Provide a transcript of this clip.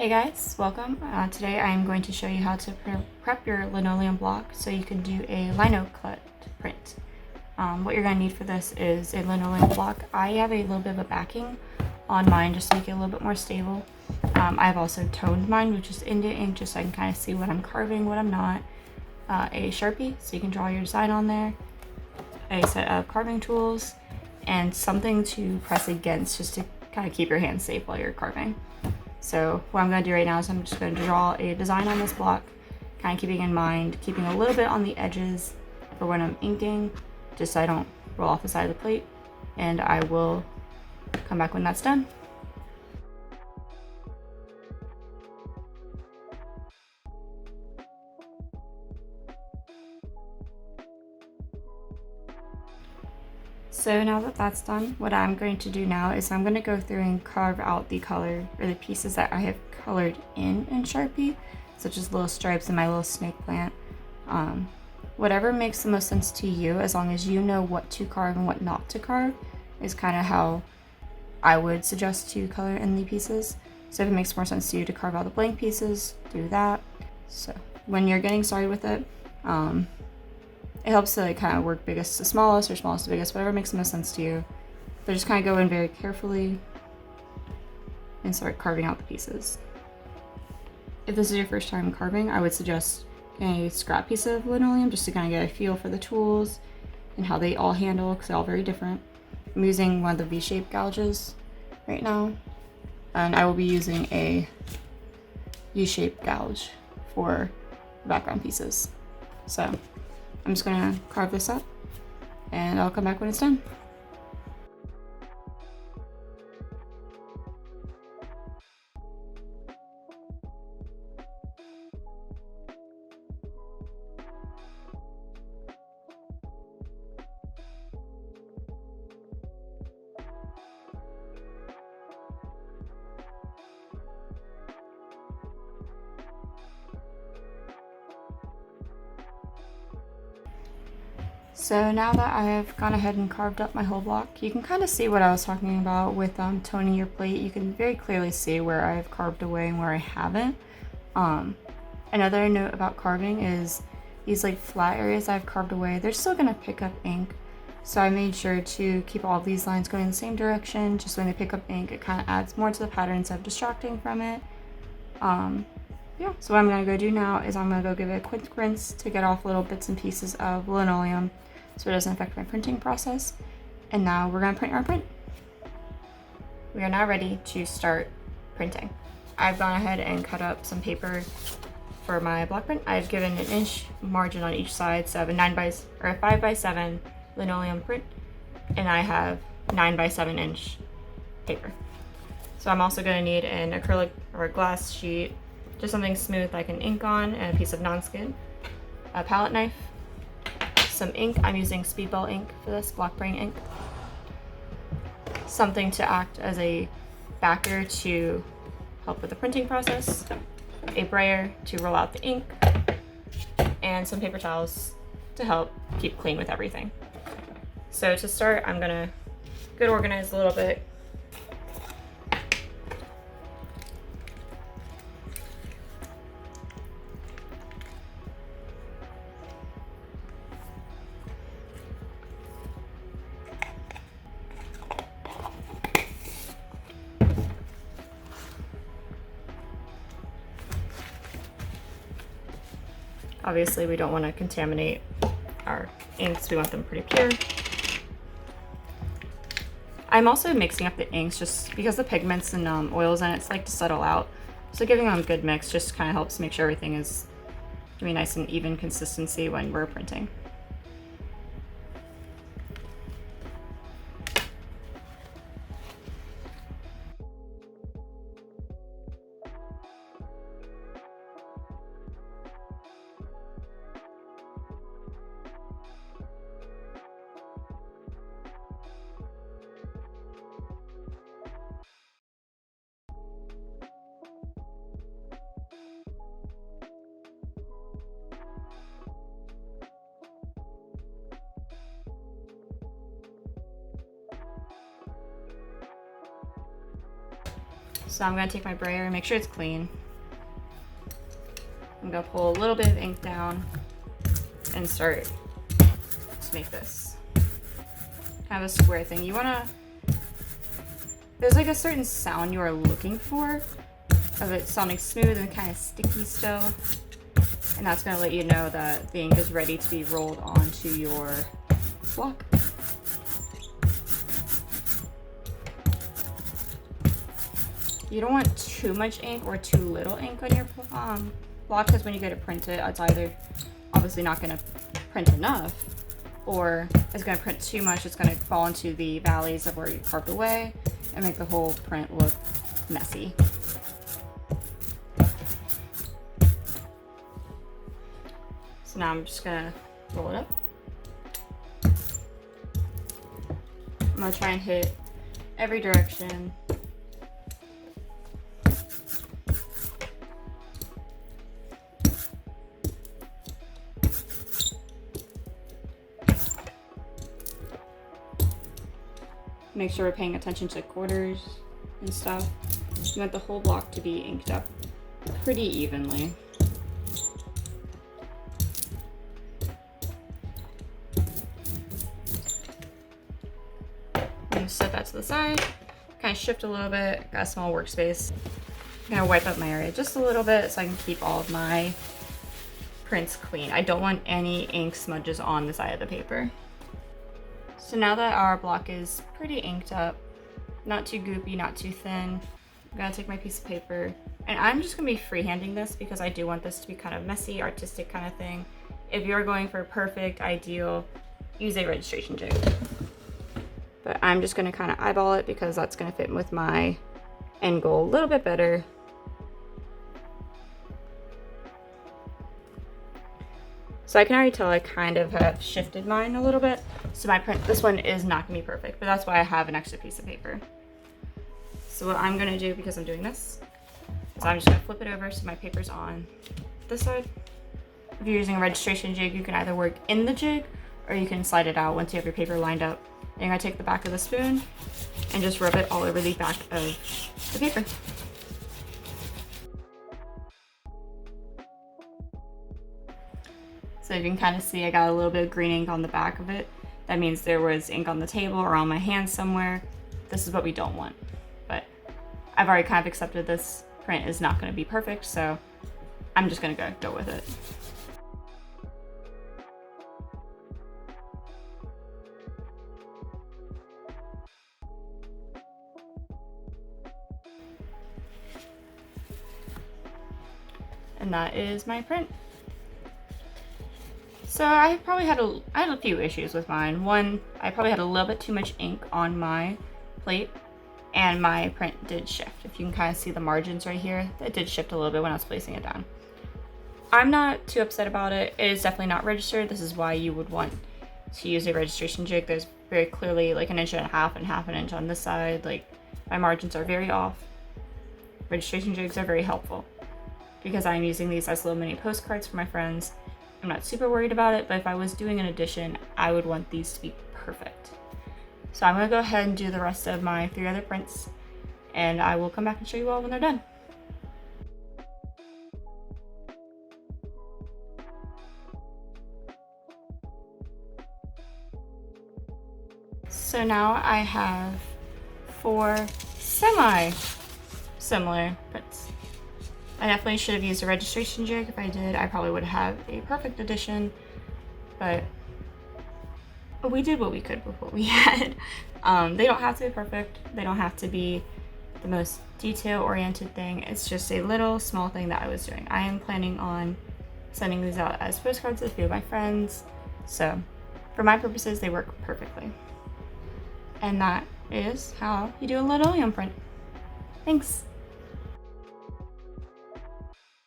Hey guys, welcome. Today I am going to show you how to prep your linoleum block so you can do a lino cut print. What you're going to need for this is a linoleum block. I have a little bit of a backing on mine just to make it a little bit more stable. I've also toned mine, which is India ink, just so I can kind of see what I'm carving, what I'm not. A Sharpie, so you can draw your design on there. A set of carving tools, and something to press against just to kind of keep your hands safe while you're carving. So what I'm going to do right now is I'm just going to draw a design on this block, kind of keeping in mind, keeping a little bit on the edges for when I'm inking, just so I don't roll off the side of the plate, and I will come back when that's done. So now that that's done, what I'm going to do now is I'm going to go through and carve out the color or the pieces that I have colored in Sharpie, such as little stripes and my little snake plant. Whatever makes the most sense to you, as long as you know what to carve and what not to carve, is kind of how I would suggest to color in the pieces. So if it makes more sense to you to carve out the blank pieces, do that. So when you're getting started with it, it helps to kind of work biggest to smallest or smallest to biggest, whatever makes the most sense to you. But just kind of go in very carefully and start carving out the pieces. If this is your first time carving, I would suggest getting a scrap piece of linoleum just to kind of get a feel for the tools and how they all handle, because they're all very different. I'm using one of the V-shaped gouges right now, and I will be using a U-shaped gouge for the background pieces. So I'm just gonna carve this up and I'll come back when it's done. So now that I have gone ahead and carved up my whole block, you can kind of see what I was talking about with toning your plate. You can very clearly see where I've carved away and where I haven't. Another note about carving is these like flat areas I've carved away, they're still gonna pick up ink. So I made sure to keep all of these lines going in the same direction, just when they pick up ink, it kind of adds more to the pattern instead of distracting from it. Yeah, so what I'm gonna go do now is I'm gonna go give it a quick rinse to get off little bits and pieces of linoleum so it doesn't affect my printing process. And now we're gonna print our print. We are now ready to start printing. I've gone ahead and cut up some paper for my block print. I've given an inch margin on each side, so I have a 5x7 linoleum print, and I have 9x7 inch paper. So I'm also gonna need an acrylic or a glass sheet, just something smooth I can ink on, and a piece of non-skid, a palette knife, some ink. I'm using Speedball ink for this, Block Brain ink. Something to act as a backer to help with the printing process, a brayer to roll out the ink, and some paper towels to help keep clean with everything. So to start, I'm gonna get organized a little bit. Obviously, we don't want to contaminate our inks. We want them pretty pure. I'm also mixing up the inks just because the pigments and oils in it's like to settle out. So giving them a good mix just kind of helps make sure everything is doing nice and even consistency when we're printing. So I'm gonna take my brayer and make sure it's clean. I'm gonna pull a little bit of ink down and start to make this kind of a square thing. You wanna, there's like a certain sound you are looking for of it sounding smooth and kind of sticky still. And that's gonna let you know that the ink is ready to be rolled onto your block. You don't want too much ink or too little ink on your block, because when you go to print it, it's either obviously not gonna print enough, or it's gonna print too much. It's gonna fall into the valleys of where you carved away and make the whole print look messy. So now I'm just gonna roll it up. I'm gonna try and hit every direction. Make sure we're paying attention to quarters and stuff. You want the whole block to be inked up pretty evenly. Set that to the side, kind of shift a little bit, got a small workspace. I'm gonna wipe up my area just a little bit so I can keep all of my prints clean. I don't want any ink smudges on the side of the paper. So now that our block is pretty inked up, not too goopy, not too thin, I'm gonna take my piece of paper and I'm just gonna be freehanding this because I do want this to be kind of messy, artistic kind of thing. If you're going for perfect, ideal, use a registration jig. But I'm just gonna kind of eyeball it because that's gonna fit with my end goal a little bit better. So I can already tell I kind of have shifted mine a little bit. So my print, this one is not gonna be perfect, but that's why I have an extra piece of paper. So what I'm gonna do, because I'm doing this, is I'm just gonna flip it over so my paper's on this side. If you're using a registration jig, you can either work in the jig or you can slide it out once you have your paper lined up. And you're gonna take the back of the spoon and just rub it all over the back of the paper. So you can kind of see I got a little bit of green ink on the back of it. That means there was ink on the table or on my hand somewhere. This is what we don't want. But I've already kind of accepted this print is not gonna be perfect, so I'm just gonna go with it. And that is my print. So I probably had a few issues with mine. One, I probably had a little bit too much ink on my plate and my print did shift. If you can kind of see the margins right here, it did shift a little bit when I was placing it down. I'm not too upset about it. It is definitely not registered. This is why you would want to use a registration jig. There's very clearly like 1.5 inches and half an inch on this side. Like my margins are very off. Registration jigs are very helpful because I'm using these as little mini postcards for my friends. I'm not super worried about it, but if I was doing an edition, I would want these to be perfect. So I'm gonna go ahead and do the rest of my 3 other prints and I will come back and show you all when they're done. So now I have 4 semi-similar prints. I definitely should have used a registration jig. If I did, I probably would have a perfect edition, but we did what we could with what we had. They don't have to be perfect. They don't have to be the most detail-oriented thing. It's just a little small thing that I was doing. I am planning on sending these out as postcards to a few of my friends, so for my purposes, they work perfectly. And that is how you do a linoleum print. Thanks.